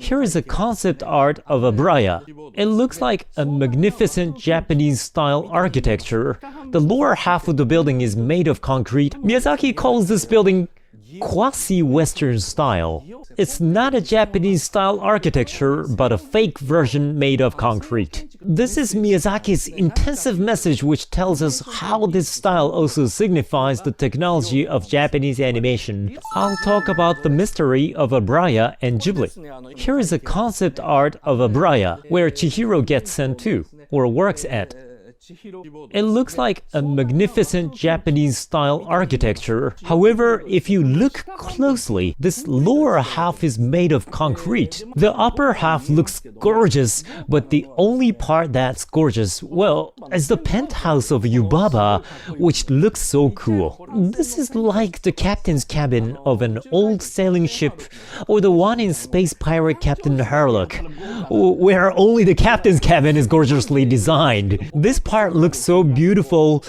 Here is a concept art of ABURAYA. It looks like a magnificent Japanese-style architecture. The lower half of the building is made of concrete. Miyazaki calls this building quasi-Western style. It's not a Japanese-style architecture, but a fake version made of concrete. This is Miyazaki's intensive message, which tells us how this style also signifies the technology of Japanese animation. I'll talk about the mystery of ABURAYA and Ghibli. Here is a concept art of ABURAYA, where Chihiro gets sent to, or works at. It looks like a magnificent Japanese-style architecture. However, if you look closely, this lower half is made of concrete. The upper half looks gorgeous, but the only part that's gorgeous, well, is the penthouse of Yubaba, which looks so cool. This is like the captain's cabin of an old sailing ship, or the one in Space Pirate Captain Harlock, where only the captain's cabin is gorgeously designed. This part looks so beautiful,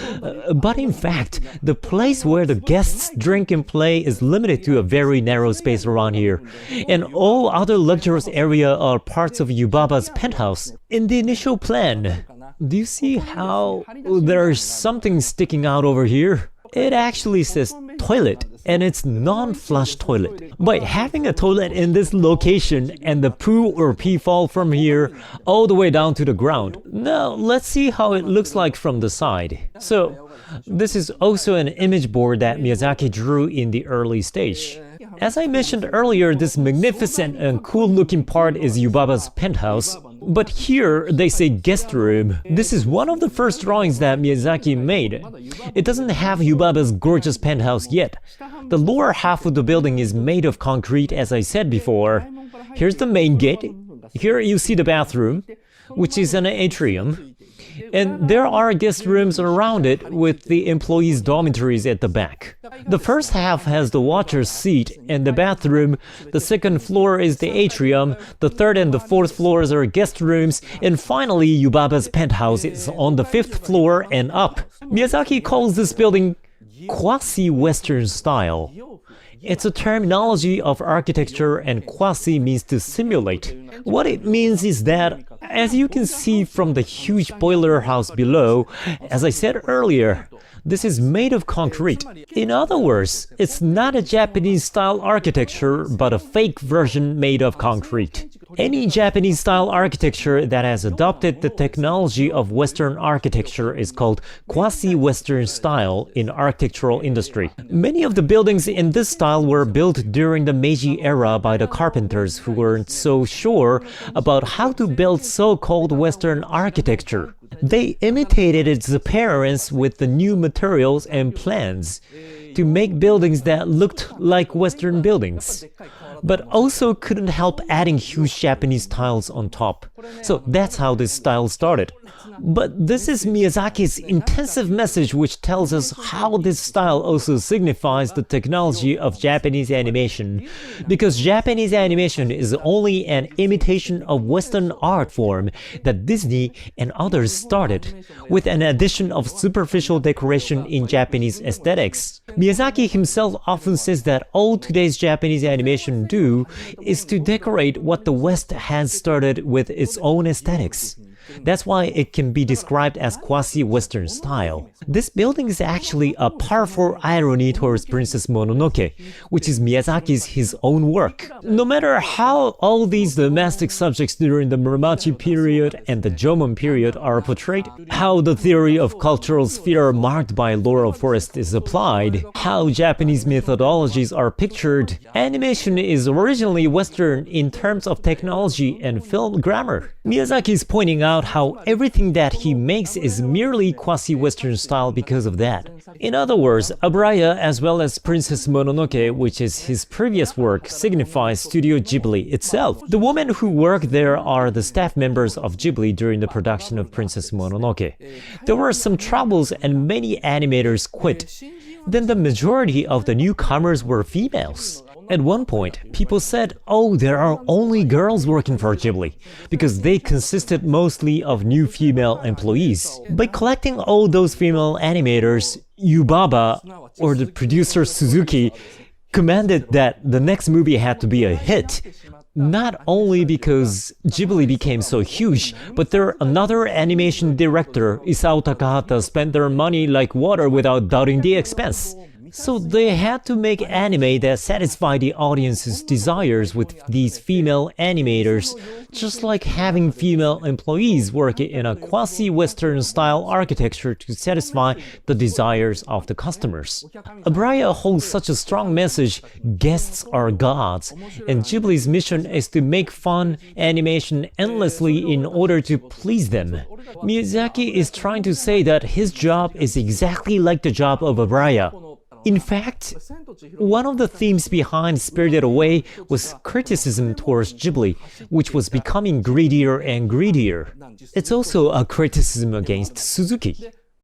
but in fact, the place where the guests drink and play is limited to a very narrow space around here, and all other luxurious area are parts of Yubaba's penthouse. In the initial plan, do you see how there's something sticking out over here? It actually says toilet, and it's non-flush toilet. By having a toilet in this location and the poo or pee fall from here all the way down to the ground. Now let's see how it looks like from the side. So this is also an image board that Miyazaki drew in the early stage. As I mentioned earlier, this magnificent and cool looking part is Yubaba's penthouse. But here they say guest room. This is one of the first drawings that Miyazaki made. It doesn't have Yubaba's gorgeous penthouse yet. The lower half of the building is made of concrete, as I said before. Here's the main gate. Here you see the bathroom, which is an atrium. And there are guest rooms around it with the employees' dormitories at the back. The first half has the watcher's seat and the bathroom, the second floor is the atrium, the third and the fourth floors are guest rooms, and finally Yubaba's penthouse is on the fifth floor and up. Miyazaki calls this building quasi-Western style. It's a terminology of architecture, and quasi means to simulate. What it means is that, as you can see from the huge boiler house below, as I said earlier, this is made of concrete. In other words, it's not a Japanese-style architecture, but a fake version made of concrete. Any Japanese-style architecture that has adopted the technology of Western architecture is called quasi-Western style in architectural industry. Many of the buildings in this style were built during the Meiji era by the carpenters who weren't so sure about how to build so-called Western architecture. They imitated its appearance with the new materials and plans to make buildings that looked like Western buildings, but also couldn't help adding huge Japanese tiles on top. So that's how this style started. But this is Miyazaki's intensive message, which tells us how this style also signifies the technology of Japanese animation, because Japanese animation is only an imitation of Western art form that Disney and others started, with an addition of superficial decoration in Japanese aesthetics. Miyazaki himself often says that all today's Japanese animation do is to decorate what the West has started with its own aesthetics. That's why it can be described as quasi-Western style. This building is actually a powerful irony towards Princess Mononoke, which is Miyazaki's his own work. No matter how all these domestic subjects during the Muromachi period and the Jomon period are portrayed, how the theory of cultural sphere marked by laurel forest is applied, how Japanese methodologies are pictured, animation is originally Western in terms of technology and film grammar. Miyazaki is pointing out how everything that he makes is merely quasi-Western style because of that. In other words, ABURAYA as well as Princess Mononoke, which is his previous work, signifies Studio Ghibli itself. The women who work there are the staff members of Ghibli during the production of Princess Mononoke. There were some troubles and many animators quit. Then the majority of the newcomers were females. At one point, people said, oh, there are only girls working for Ghibli, because they consisted mostly of new female employees. By collecting all those female animators, Yubaba, or the producer Suzuki, commanded that the next movie had to be a hit. Not only because Ghibli became so huge, but their another animation director, Isao Takahata, spent their money like water without doubting the expense. So they had to make anime that satisfy the audience's desires with these female animators, just like having female employees work in a quasi-Western style architecture to satisfy the desires of the customers. ABURAYA holds such a strong message, guests are gods, and Ghibli's mission is to make fun animation endlessly in order to please them. Miyazaki is trying to say that his job is exactly like the job of ABURAYA. In fact, one of the themes behind Spirited Away was criticism towards Ghibli, which was becoming greedier and greedier. It's also a criticism against Suzuki.